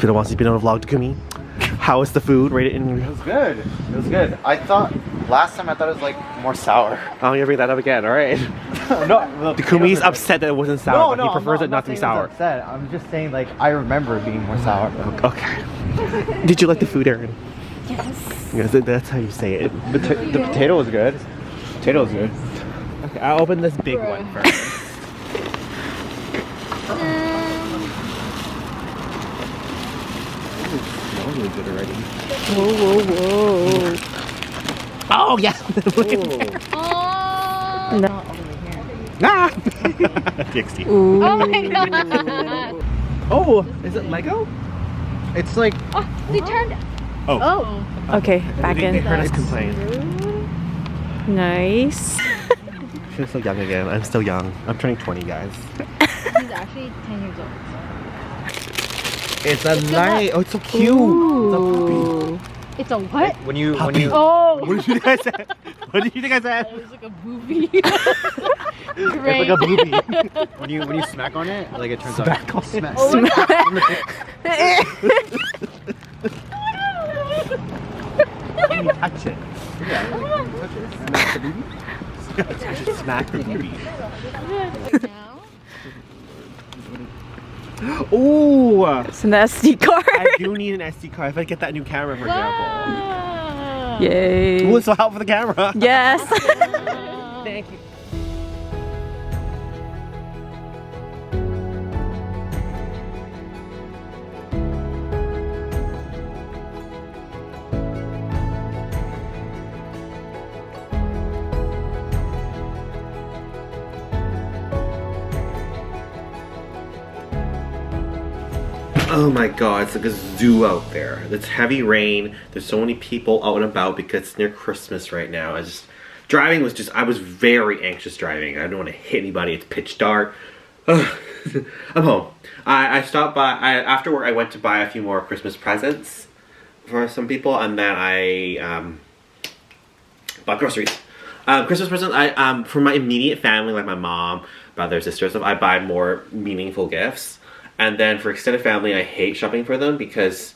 been a while since you've been on a vlog, Takumi. How was the food? Rate it in. It was good. It was good. I thought last time it was like more sour. Oh, you're bringing that up again. All right. No, Takumi's upset that it wasn't sour. No, but he prefers it not to be sour. Upset. I'm just saying like I remember it being more sour. Okay. Did you like the food, Erin? Yes. Yes, that's how you say it. The potato was good. Potato was good. Okay, I'll open this big one first. Smells really good already. Whoa, whoa, whoa. Oh yeah. Oh. No. Ah. TXT. Oh my god. Oh, is it Lego? It's like Oh, they turned. Oh. Oh. Okay, back They in. heard us complain. Nice. I feel so young again. I'm still young. I'm turning 20, guys. He's actually 10 years old. It's a light. Oh, it's so cute. Ooh. It's a what? when you Oh! What did you think I said? What did you think I said? It was like a booby. It's like a booby. when you smack on it, like it turns Smack out. on it. Smack. Can you touch it? Smack the booby. Smack the booby. Now? Ooh! It's an SD card. I do need an SD card if I get that new camera, for example. Wow. Yay. Ooh, so help for the camera. Yes. Thank you. Oh my god, it's like a zoo out there. It's heavy rain. There's so many people out and about because it's near Christmas right now. I was very anxious driving. I don't want to hit anybody. It's pitch dark. I'm home. I stopped by, after work I went to buy a few more Christmas presents for some people, and then I bought groceries. Christmas presents, for my immediate family, like my mom, brother, sister, stuff, I buy more meaningful gifts. And then for extended family, I hate shopping for them because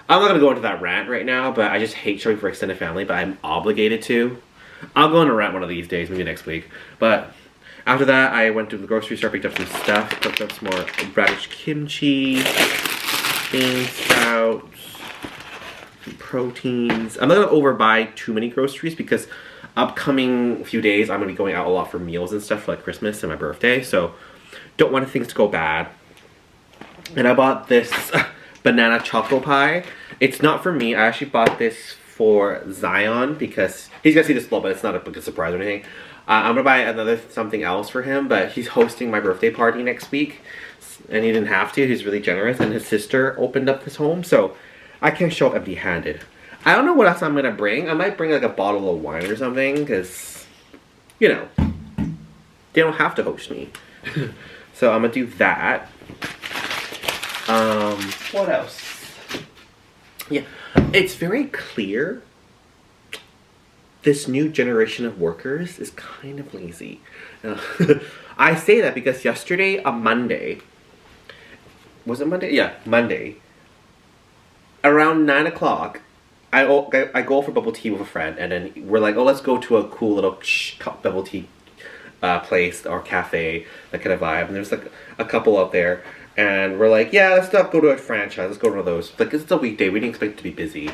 I'm not going to go into that rant right now, but I just hate shopping for extended family, but I'm obligated to. I'll go on a rant one of these days, maybe next week. But after that, I went to the grocery store, picked up some stuff, picked up some more radish kimchi, bean sprouts, proteins. I'm not going to overbuy too many groceries because upcoming few days, I'm going to be going out a lot for meals and stuff for like Christmas and my birthday, so don't want things to go bad. And I bought this banana choco pie. It's not for me. I actually bought this for Zion because he's gonna see this vlog, but it's not a big surprise or anything. I'm gonna buy something else for him, but he's hosting my birthday party next week, and he didn't have to. He's really generous, and his sister opened up his home, so I can't show up empty-handed. I don't know what else I'm gonna bring. I might bring like a bottle of wine or something, because you know they don't have to host me. So I'm gonna do that. What else? Yeah, it's very clear this new generation of workers is kind of lazy. I say that because yesterday, on Monday, was it Monday? Yeah, Monday. Around 9 o'clock, I go for bubble tea with a friend, and then we're like, oh, let's go to a cool little bubble tea place or cafe, that kind of vibe. And there's like a couple out there. And we're like, yeah, let's not go to a franchise. Let's go to one of those. Like, it's a weekday. We didn't expect it to be busy.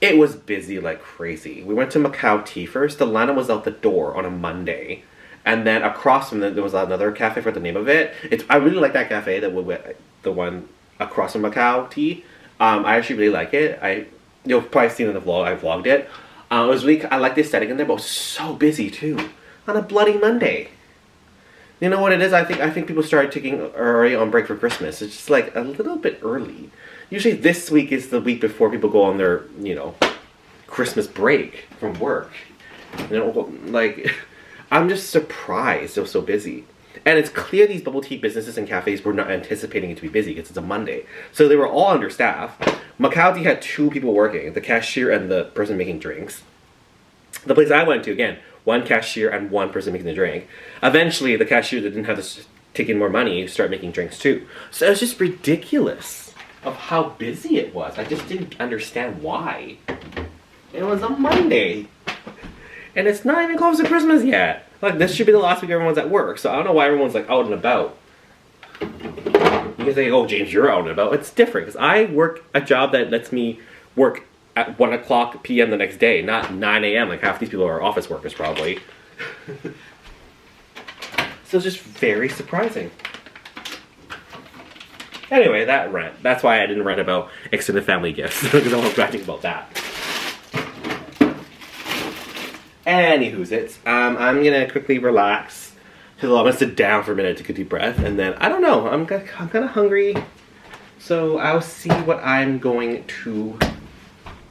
It was busy like crazy. We went to Macau Tea first. The line was out the door on a Monday. And then across from there was another cafe, for the name of it. I really like that cafe, the one across from Macau Tea. I actually really like it. You'll probably see it in the vlog. I vlogged it. It was really, I like the aesthetic in there, but it was so busy too. On a bloody Monday. You know what it is? I think people started taking already on break for Christmas. It's just like a little bit early. Usually this week is the week before people go on their, Christmas break from work. Like, I'm just surprised it was so busy. And it's clear these bubble tea businesses and cafes were not anticipating it to be busy because it's a Monday. So they were all understaffed. Macau Tea had 2 people working, the cashier and the person making drinks. The place I went to, again, 1 cashier and 1 person making the drink. Eventually, the cashier that didn't have to take in more money started making drinks too. So it was just ridiculous. of how busy it was. I just didn't understand why. It was a Monday. And it's not even close to Christmas yet. Like, this should be the last week everyone's at work, so I don't know why everyone's like out and about. You can say, oh, James, you're out and about. It's different, because I work a job that lets me work at 1 o'clock p.m. the next day, not 9 a.m. like half these people are office workers, probably. So it's just very surprising. Anyway, that rant. That's why I didn't rant about extended family gifts, because I was ranting about that. Anywho's it. I'm gonna quickly relax. I'm gonna sit down for a minute to take a deep breath, and then, I don't know, I'm kind of hungry. So I'll see what I'm going to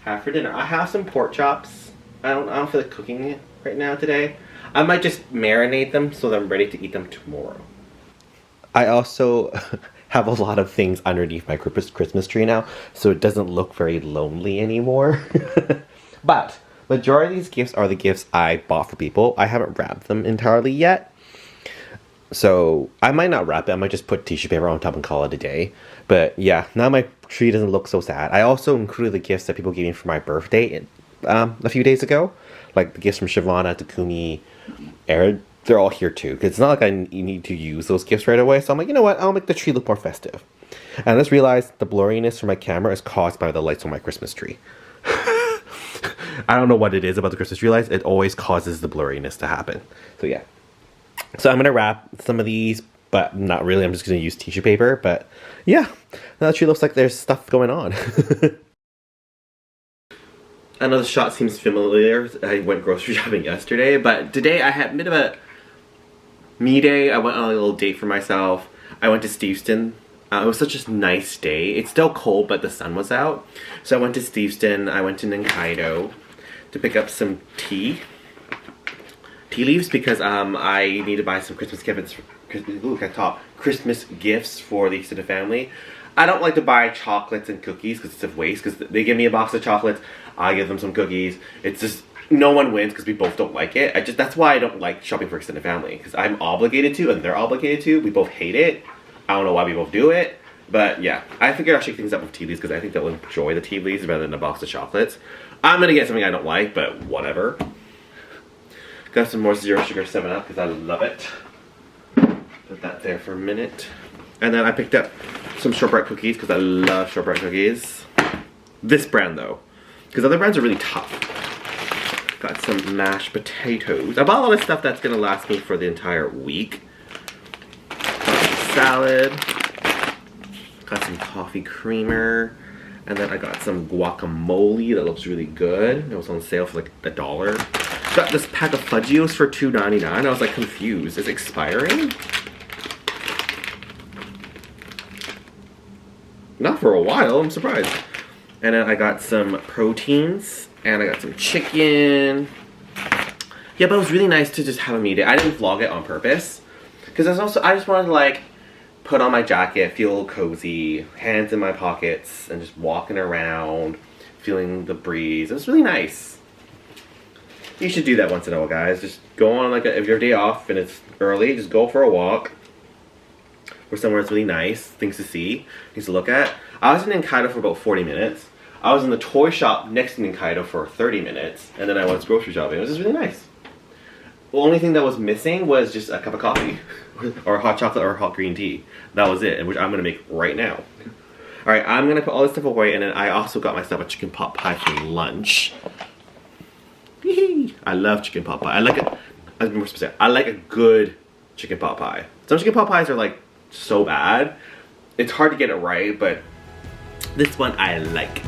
have for dinner. I have some pork chops. I don't feel like cooking it right now today. I might just marinate them so that I'm ready to eat them tomorrow. I also have a lot of things underneath my Christmas tree now, so it doesn't look very lonely anymore. But majority of these gifts are the gifts I bought for people. I haven't wrapped them entirely yet. So I might not wrap it. I might just put tissue paper on top and call it a day. But yeah, now my tree doesn't look so sad. I also included the gifts that people gave me for my birthday a few days ago. Like the gifts from Shavana, Takumi, Aaron. They're all here too. Because it's not like I need to use those gifts right away. So I'm like, you know what? I'll make the tree look more festive. And I just realized the blurriness from my camera is caused by the lights on my Christmas tree. I don't know what it is about the Christmas tree lights. It always causes the blurriness to happen. So yeah. So I'm going to wrap some of these, but not really. I'm just going to use tissue paper. But yeah, now the tree looks like there's stuff going on. I know the shot seems familiar. I went grocery shopping yesterday, but today I had a bit of a me day. I went on a little date for myself. I went to Steveston. It was such a nice day. It's still cold, but the sun was out. So I went to Steveston. I went to Nikkaido to pick up some tea leaves because I need to buy some Christmas gifts. Look at top. Christmas gifts for the extended family. I don't like to buy chocolates and cookies because it's a waste. Because they give me a box of chocolates, I give them some cookies. It's just no one wins because we both don't like it. That's why I don't like shopping for extended family, because I'm obligated to and they're obligated to. We both hate it. I don't know why we both do it, but yeah, I figured I'll shake things up with tea leaves because I think they'll enjoy the tea leaves rather than a box of chocolates. I'm gonna get something I don't like, but whatever. Got some more zero sugar 7-Up because I love it. Put that there for a minute. And then I picked up some shortbread cookies because I love shortbread cookies. This brand though, because other brands are really tough. Got some mashed potatoes. I bought a lot of stuff that's gonna last me for the entire week. Got some salad. Got some coffee creamer. And then I got some guacamole that looks really good. It was on sale for like $1. Got this pack of Fudgios for $2.99. I was like confused. Is it expiring? Not for a while, I'm surprised. And then I got some proteins, and I got some chicken. Yeah, but it was really nice to just have a me day. I didn't vlog it on purpose, because I just wanted to like put on my jacket, feel a little cozy, hands in my pockets, and just walking around, feeling the breeze. It was really nice. You should do that once in a while, guys. Just go on like if your day off and it's early, just go for a walk. Or somewhere it's really nice, things to see, things to look at. I was in Nikkaido for about 40 minutes. I was in the toy shop next to Nikkaido for 30 minutes, and then I went grocery shopping. It was just really nice. The only thing that was missing was just a cup of coffee, or hot chocolate, or hot green tea. That was it, and which I'm gonna make right now. All right, I'm gonna put all this stuff away, and then I also got myself a chicken pot pie for lunch. I love chicken pot pie. I like it. I'll be more specific. I like a good chicken pot pie. Some chicken pot pies are like so bad. It's hard to get it right, but this one I like.